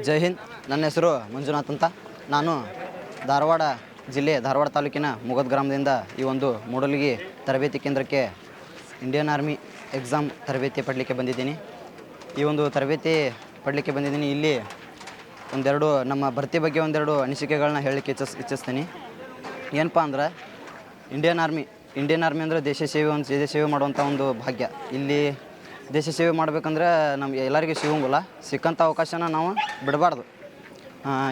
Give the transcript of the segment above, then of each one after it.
ಜೈ ಹಿಂದ್. ನನ್ನ ಹೆಸರು ಮಂಜುನಾಥ್ ಅಂತ. ನಾನು ಧಾರವಾಡ ಜಿಲ್ಲೆ ಧಾರವಾಡ ತಾಲೂಕಿನ ಮುಗದ್ ಗ್ರಾಮದಿಂದ ಈ ಒಂದು ಮೂಡಲಗಿ ತರಬೇತಿ ಕೇಂದ್ರಕ್ಕೆ ಇಂಡಿಯನ್ ಆರ್ಮಿ ಎಕ್ಸಾಮ್ ತರಬೇತಿ ಪಡಲಿಕ್ಕೆ ಬಂದಿದ್ದೀನಿ. ಈ ಒಂದು ತರಬೇತಿ ಪಡಲಿಕ್ಕೆ ಬಂದಿದ್ದೀನಿ. ಇಲ್ಲಿ ಒಂದೆರಡು ನಮ್ಮ ಭರ್ತಿ ಬಗ್ಗೆ ಒಂದೆರಡು ಅನಿಸಿಕೆಗಳನ್ನ ಹೇಳಲಿಕ್ಕೆ ಇಚ್ಛಿಸ್ತೀನಿ. ಏನಪ್ಪ ಅಂದ್ರೆ ಇಂಡಿಯನ್ ಆರ್ಮಿ ಅಂದರೆ ದೇಶ ಸೇವೆ ಮಾಡುವಂಥ ಒಂದು ಭಾಗ್ಯ. ಇಲ್ಲಿ ದೇಶ ಸೇವೆ ಮಾಡಬೇಕಂದ್ರೆ ನಮ್ಗೆ ಎಲ್ಲರಿಗೂ ಸಿಗೋಂಗಿಲ್ಲ. ಸಿಕ್ಕಂಥ ಅವಕಾಶನ ನಾವು ಬಿಡಬಾರ್ದು.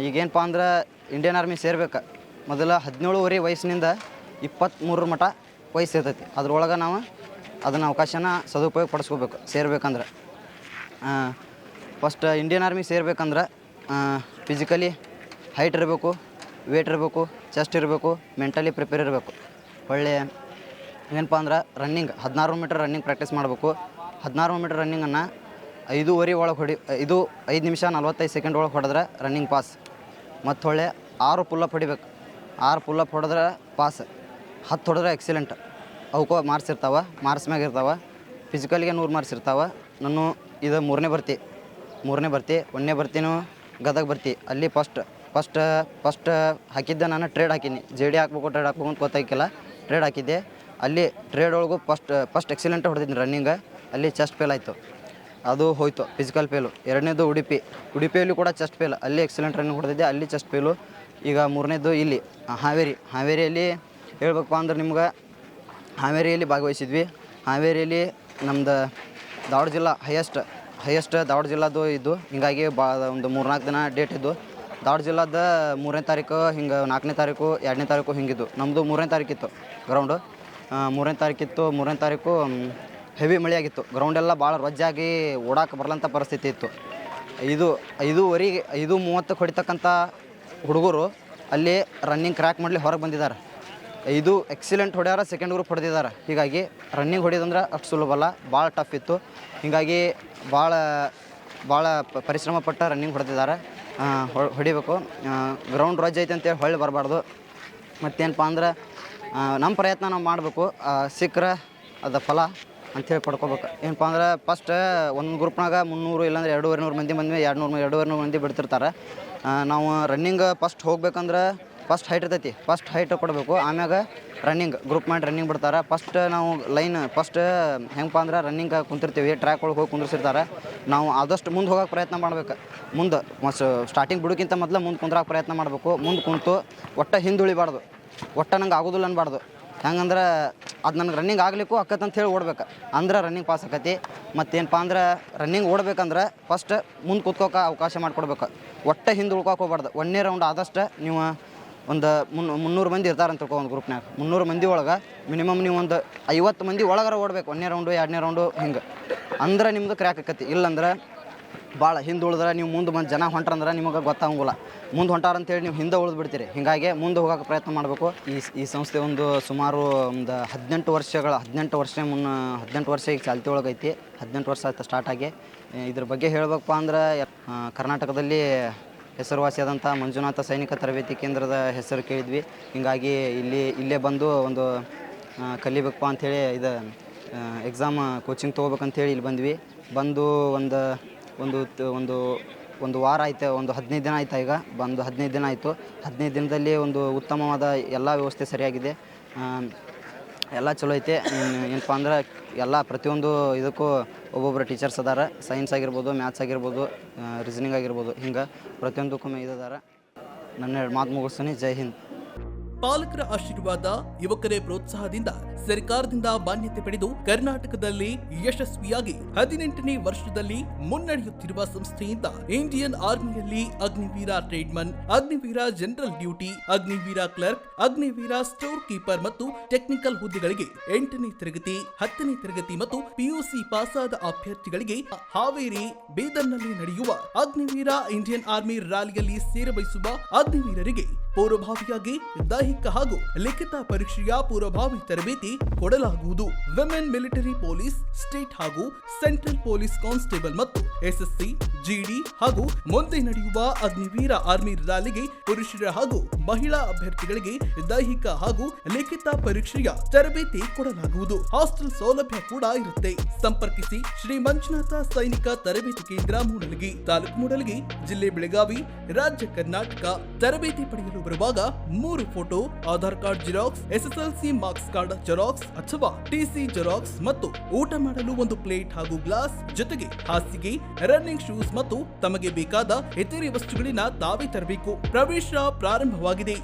ಈಗೇನಪ್ಪ ಅಂದ್ರೆ ಇಂಡಿಯನ್ ಆರ್ಮಿ ಸೇರ್ಬೇಕು ಮೊದಲ 17 ವಯಸ್ಸಿನಿಂದ 23 ಮಟ್ಟ ವಯಸ್ಸು ಇರ್ತೈತಿ. ಅದ್ರೊಳಗೆ ನಾವು ಅದನ್ನು ಅವಕಾಶನ ಸದುಪಯೋಗ ಪಡಿಸ್ಕೋಬೇಕು ಸೇರ್ಬೇಕಂದ್ರೆ. ಫಸ್ಟ್ ಇಂಡಿಯನ್ ಆರ್ಮಿ ಸೇರ್ಬೇಕಂದ್ರೆ ಫಿಸಿಕಲಿ ಹೈಟ್ ಇರಬೇಕು, ವೇಟ್ ಇರಬೇಕು, ಚೆಸ್ಟ್ ಇರಬೇಕು, ಮೆಂಟಲಿ ಪ್ರಿಪೇರ್ ಇರಬೇಕು. ಒಳ್ಳೆ ಏನಪ್ಪ ಅಂದ್ರೆ ರನ್ನಿಂಗ್ 16 ಮೀಟರ್ ರನ್ನಿಂಗ್ ಪ್ರಾಕ್ಟೀಸ್ ಮಾಡಬೇಕು. 16 ಮೀಟರ್ ರನ್ನಿಂಗನ್ನು 5:15 ಒಳಗೆ 5 ನಿಮಿಷ 45 ಸೆಕೆಂಡ್ ಒಳಗೆ ಹೊಡೆದ್ರೆ ರನ್ನಿಂಗ್ ಪಾಸ್. ಮತ್ತು ಹೊಳ್ಳೆ 6 ಪುಲ್ಲಪ್ ಹೊಡಿಬೇಕು. 6 ಪುಲ್ಲಪ್ ಹೊಡೆದ್ರೆ ಪಾಸ್. 10 ಹೊಡೆದ್ರೆ ಎಕ್ಸಲೆಂಟ್. ಅವಕ್ಕೂ ಮಾರ್ಕ್ಸ್ ಇರ್ತಾವೆ, ಮಾರ್ಕ್ಸ್ ಮ್ಯಾಗ ಇರ್ತಾವೆ. ಫಿಸಿಕಲ್ಗೆ 100 ಮಾರ್ಕ್ಸ್ ಇರ್ತಾವೆ. ನಾನು ಇದು 3ನೇ ಭರ್ತಿ. 1ನೇ ಭರ್ತಿನೂ ಗದಗ ಭರ್ತಿ. ಅಲ್ಲಿ ಫಸ್ಟ್ ಹಾಕಿದ್ದೆ ನಾನು ಟ್ರೇಡ್ ಹಾಕೀನಿ. JD ಹಾಕ್ಬೇಕು ಟ್ರೇಡ್ ಹಾಕ್ಬೇಕು ಅಂತ ಗೊತ್ತಾಗಿಲ್ಲ. ಟ್ರೇಡ್ ಹಾಕಿದ್ದೆ. ಅಲ್ಲಿ ಟ್ರೇಡ್ ಒಳಗೂ ಫಸ್ಟ್ ಎಕ್ಸಲೆಂಟ್ ಹೊಡೆದಿದ್ದೀನಿ ರನ್ನಿಂಗ್. ಅಲ್ಲಿ ಚೆಸ್ಟ್ ಫೇಲ್ ಆಯಿತು, ಅದು ಹೋಯ್ತು ಫಿಸಿಕಲ್ ಫೇಲು. 2ನೇದು ಉಡುಪಿಯಲ್ಲಿ ಕೂಡ ಚೆಸ್ಟ್ ಫೇಲ್. ಅಲ್ಲಿ ಎಕ್ಸಲೆಂಟ್ ರನ್ನಿಂಗ್ ಹೊಡೆದಿದ್ದೆ, ಅಲ್ಲಿ ಚೆಸ್ಟ್ ಫೇಲು. ಈಗ 3ನೇದು ಇಲ್ಲಿ ಹಾವೇರಿಯಲ್ಲಿ ಹೇಳ್ಬೇಕಪ್ಪ ಅಂದ್ರೆ ನಿಮ್ಗೆ ಹಾವೇರಿಯಲ್ಲಿ ಭಾಗವಹಿಸಿದ್ವಿ. ಹಾವೇರಿಯಲ್ಲಿ ನಮ್ದು ಧಾರವಾಡ ಜಿಲ್ಲಾ ಹೈಯೆಸ್ಟ್ ಧಾರವಾಡ ಜಿಲ್ಲಾದು ಇದ್ದು. ಹೀಗಾಗಿ ಒಂದು 3-4 ದಿನ ಡೇಟ್ ಇದ್ದು. ಧಾರವಾಡ ಜಿಲ್ಲಾದ 3ನೇ ತಾರೀಕು, ಹಿಂಗೆ 4ನೇ ತಾರೀಕು, 2ನೇ ತಾರೀಕು ಹಿಂಗಿದ್ದು. ನಮ್ಮದು 3ನೇ ತಾರೀಕಿತ್ತು ಗ್ರೌಂಡು. 3ನೇ ತಾರೀಕು ಹೆವಿ ಮಳೆ ಆಗಿತ್ತು. ಗ್ರೌಂಡೆಲ್ಲ ಭಾಳ ರೊಜ್ಜಾಗಿ ಓಡಾಕೆ ಬರಲಂಥ ಪರಿಸ್ಥಿತಿ ಇತ್ತು. 5:30 ಹೊಡಿತಕ್ಕಂಥ ಹುಡುಗರು ಅಲ್ಲಿ ರನ್ನಿಂಗ್ ಕ್ರ್ಯಾಕ್ ಮಾಡಲಿ ಹೊರಗೆ ಬಂದಿದ್ದಾರೆ. 5 ಎಕ್ಸಿಲೆಂಟ್ ಹೊಡ್ಯಾರ, ಸೆಕೆಂಡ್ ಗ್ರೂಪ್ ಹೊಡೆದಿದ್ದಾರೆ. ಹೀಗಾಗಿ ರನ್ನಿಂಗ್ ಹೊಡಿಯೋದಂದ್ರೆ ಅಷ್ಟು ಸುಲಭಲ್ಲ, ಭಾಳ ಟಫ್ ಇತ್ತು. ಹೀಗಾಗಿ ಭಾಳ ಪರಿಶ್ರಮ ಪಟ್ಟು ರನ್ನಿಂಗ್ ಹೊಡೆದಿದ್ದಾರೆ. ಹೊಡಿಬೇಕು. ಗ್ರೌಂಡ್ ರೊಜ್ಜ ಐತೆ ಅಂತೇಳಿ ಹೊಳ್ಳಿ ಬರಬಾರ್ದು. ಮತ್ತೇನಪ್ಪ ಅಂದ್ರೆ ನಮ್ಮ ಪ್ರಯತ್ನ ನಾವು ಮಾಡಬೇಕು. ಸಿಕ್ಕರೆ ಅದು ಫಲ ಅಂಥೇಳಿ ಪಡ್ಕೋಬೇಕು. ಏನಪ್ಪ ಅಂದ್ರೆ ಫಸ್ಟ್ ಒಂದು ಗ್ರೂಪ್ನಾಗ 300 ಇಲ್ಲಾಂದ್ರೆ 200 ಮಂದಿ 200 ಮಂದಿ ಬಿಡ್ತಿರ್ತಾರೆ. ನಾವು ರನ್ನಿಂಗ್ ಫಸ್ಟ್ ಹೋಗ್ಬೇಕಂದ್ರೆ ಫಸ್ಟ್ ಹೈಟ್ ಇರ್ತೈತಿ. ಫಸ್ಟ್ ಹೈಟ್ ಕೊಡಬೇಕು. ಆಮ್ಯಾಗ ರನ್ನಿಂಗ್ ಗ್ರೂಪ್ ಮಾಡಿ ರನ್ನಿಂಗ್ ಬಿಡ್ತಾರೆ. ಫಸ್ಟ್ ನಾವು ಹೆಂಗಪ್ಪ ಅಂದ್ರೆ ರನ್ನಿಂಗ್ ಕುಂತಿರ್ತೀವಿ, ಟ್ರ್ಯಾಕ್ ಒಳಗೆ ಹೋಗಿ ಕುಂದಿರ್ಸಿರ್ತಾರೆ. ನಾವು ಆದಷ್ಟು ಮುಂದೆ ಹೋಗೋಕೆ ಪ್ರಯತ್ನ ಮಾಡ್ಬೇಕು. ಮುಂದೆ ಸ್ಟಾರ್ಟಿಂಗ್ ಬಿಡೋಕ್ಕಿಂತ ಮೊದಲು ಮುಂದೆ ಕುಂದ್ರಾಕ ಪ್ರಯತ್ನ ಮಾಡಬೇಕು. ಮುಂದೆ ಕುಂತು ಹಿಂದೆ ಉಳಿಬಾರ್ದು. ನಂಗೆ ಆಗೋದಿಲ್ಲ ಅನ್ಬಾರ್ದು. ಹೆಂಗಂದ್ರೆ ಅದು ನನಗೆ ರನ್ನಿಂಗ್ ಆಗ್ಲಿಕ್ಕೂ ಅಕ್ಕತ್ತಂತ ಹೇಳಿ ಓಡ್ಬೇಕು. ಅಂದ್ರೆ ರನ್ನಿಂಗ್ ಪಾಸ್ ಆಕತಿ. ಮತ್ತೇನಪ್ಪ ಅಂದ್ರೆ ರನ್ನಿಂಗ್ ಓಡ್ಬೇಕಂದ್ರೆ ಫಸ್ಟ್ ಮುಂದೆ ಕೂತ್ಕೋಕೆ ಅವಕಾಶ ಮಾಡಿಕೊಡ್ಬೇಕು. ಹಿಂದೆ ಉಳ್ಕೋಕೆ ಹೋಗ್ಬಾರ್ದು. 1ನೇ ರೌಂಡ್ ಆದಷ್ಟು ನೀವು ಒಂದು 300 ಮಂದಿ ಇರ್ತಾರಂತ ತಿಳ್ಕೊ. ಒಂದು ಗ್ರೂಪ್ನಾಗ 300 ಮಂದಿ ಒಳಗೆ ಮಿನಿಮಮ್ ನೀವು ಒಂದು 50 ಮಂದಿ ಒಳಗಾರ ಓಡ್ಬೇಕು. 1ನೇ ರೌಂಡು 2ನೇ ರೌಂಡು ಹಿಂಗೆ. ಅಂದ್ರೆ ನಿಮ್ದು ಕ್ರ್ಯಾಕ್ ಆಕತಿ. ಇಲ್ಲಂದ್ರೆ ಭಾಳ ಹಿಂದೆ ಉಳಿದ್ರೆ ನೀವು ಮುಂದೆ ಜನ ಹೊಂಟ್ರಂದ್ರೆ ನಿಮಗೆ ಗೊತ್ತಾಗಂಗಿಲ್ಲ. ಮುಂದೆ ಹೊಂಟಾರಂತೇಳಿ ನೀವು ಹಿಂದೆ ಉಳಿದು ಬಿಡ್ತೀರಿ. ಹೀಗಾಗಿ ಮುಂದೆ ಹೋಗೋಕೆ ಪ್ರಯತ್ನ ಮಾಡಬೇಕು. ಈ ಸಂಸ್ಥೆ ಸುಮಾರು 18 ವರ್ಷ ಈಗ ಚಾಲ್ತಿ ಒಳಗೈತಿ. 18 ವರ್ಷ ಆಯ್ತು ಸ್ಟಾರ್ಟ್ ಆಗಿ. ಇದ್ರ ಬಗ್ಗೆ ಹೇಳ್ಬೇಕಪ್ಪ ಅಂದ್ರೆ ಕರ್ನಾಟಕದಲ್ಲಿ ಹೆಸರುವಾಸಿಯಾದಂಥ ಮಂಜುನಾಥ ಸೈನಿಕ ತರಬೇತಿ ಕೇಂದ್ರದ ಹೆಸರು ಕೇಳಿದ್ವಿ. ಹೀಗಾಗಿ ಇಲ್ಲೇ ಬಂದು ಒಂದು ಕಲಿಬೇಕಪ್ಪ ಅಂಥೇಳಿ ಎಕ್ಸಾಮ್ ಕೋಚಿಂಗ್ ತೊಗೋಬೇಕಂಥೇಳಿ ಇಲ್ಲಿ ಬಂದ್ವಿ. ಬಂದು ಒಂದು ವಾರ ಆಯ್ತು, ಒಂದು 15 ದಿನ ಆಯ್ತು. ಈಗ ಬಂದು 15 ದಿನ ಆಯಿತು. 15 ದಿನದಲ್ಲಿ ಒಂದು ಉತ್ತಮವಾದ ಎಲ್ಲ ವ್ಯವಸ್ಥೆ ಸರಿಯಾಗಿದೆ. ಎಲ್ಲ ಚಲೋ ಐತೆ. ಏನಪ್ಪ ಅಂದ್ರೆ ಪ್ರತಿಯೊಂದು ಇದಕ್ಕೂ ಒಬ್ಬೊಬ್ಬರು ಟೀಚರ್ಸ್ ಅದಾರ. ಸೈನ್ಸ್ ಆಗಿರ್ಬೋದು, ಮ್ಯಾಥ್ಸ್ ಆಗಿರ್ಬೋದು, ರೀಸನಿಂಗ್ ಆಗಿರ್ಬೋದು, ಹಿಂಗೆ ಪ್ರತಿಯೊಂದಕ್ಕೂ ಇದಾರೆ. ನನ್ನ ಮಾತು ಮುಗಿಸ್ತೀನಿ. ಜೈ ಹಿಂದ್. ಪಾಲಕರ ಆಶೀರ್ವಾದ, ಯುವಕರೇ ಪ್ರೋತ್ಸಾಹದಿಂದ ಸರ್ಕಾರದಿಂದ ಮಾನ್ಯತೆ ಪಡೆದು ಕರ್ನಾಟಕದಲ್ಲಿ ಯಶಸ್ವಿಯಾಗಿ 18ನೇ ವರ್ಷದಲ್ಲಿ ಮುನ್ನಡೆಯುತ್ತಿರುವ ಸಂಸ್ಥೆಯಿಂದ ಇಂಡಿಯನ್ ಆರ್ಮಿಯಲ್ಲಿ Agniveer tradesman, Agniveer general duty, Agniveer clerk, Agniveer store keeper ಮತ್ತು ಟೆಕ್ನಿಕಲ್ ಹುದ್ದೆಗಳಿಗೆ 8ನೇ ತರಗತಿ, 10ನೇ ತರಗತಿ ಮತ್ತು PUC ಪಾಸಾದ ಅಭ್ಯರ್ಥಿಗಳಿಗೆ ಹಾವೇರಿ, ಬೀದರ್ನಲ್ಲಿ ನಡೆಯುವ ಅಗ್ನಿವೀರ ಇಂಡಿಯನ್ ಆರ್ಮಿ ರ್ಯಾಲಿಯಲ್ಲಿ ಸೇರಬಯಸುವ ಅಗ್ನಿವೀರರಿಗೆ ಪೂರ್ವಭಾವಿಯಾಗಿ ದೈಹಿಕ ಹಾಗೂ ಲಿಖಿತ ಪರೀಕ್ಷೆಯ ಪೂರ್ವಭಾವಿ ತರಬೇತಿ ಕೊಡಲಾಗುವುದು. ವಿಮೆನ್ ಮಿಲಿಟರಿ ಪೊಲೀಸ್, ಸ್ಟೇಟ್ ಹಾಗೂ ಸೆಂಟ್ರಲ್ ಪೊಲೀಸ್ ಕಾನ್ಸ್ಟೇಬಲ್ ಮತ್ತು ಎಸ್ಎಸ್ಸಿ, ಜಿಡಿ ಹಾಗೂ ಮುಂದೆ ನಡೆಯುವ ಅಗ್ನಿವೀರ ಆರ್ಮಿ ರ್ಯಾಲಿಗೆ ಪುರುಷರ ಹಾಗೂ ಮಹಿಳಾ ಅಭ್ಯರ್ಥಿಗಳಿಗೆ ದೈಹಿಕ ಹಾಗೂ ಲಿಖಿತ ಪರೀಕ್ಷೆಯ ತರಬೇತಿ ಕೊಡಲಾಗುವುದು. ಹಾಸ್ಟೆಲ್ ಸೌಲಭ್ಯ ಕೂಡ ಇರುತ್ತೆ. ಸಂಪರ್ಕಿಸಿ ಶ್ರೀ ಮಂಜುನಾಥ ಸೈನಿಕ ತರಬೇತಿ ಕೇಂದ್ರ ಮೂಡಲಗಿ, ತಾಲೂಕು ಮೂಡಲಗಿ, ಜಿಲ್ಲೆ ಬೆಳಗಾವಿ, ರಾಜ್ಯ ಕರ್ನಾಟಕ. ತರಬೇತಿ ಪಡೆಯಲು ಬರುವಾಗ 3 photo, Aadhaar card xerox, SSLC marks card xerox ಅಥವಾ ಟಿಸಿ ಜೆರಾಕ್ಸ್ ಮತ್ತು ಊಟ ಮಾಡಲು 1 ಪ್ಲೇಟ್ ಹಾಗೂ ಗ್ಲಾಸ್, ಜೊತೆಗೆ ಹಾಸಿಗೆ, ರನ್ನಿಂಗ್ ಶೂಸ್ ಮತ್ತು ತಮಗೆ ಬೇಕಾದ ಇತರೆ ವಸ್ತುಗಳಿನ ತಾವೇ ತರಬೇಕು. ಪ್ರವೇಶ ಪ್ರಾರಂಭವಾಗಿದೆ.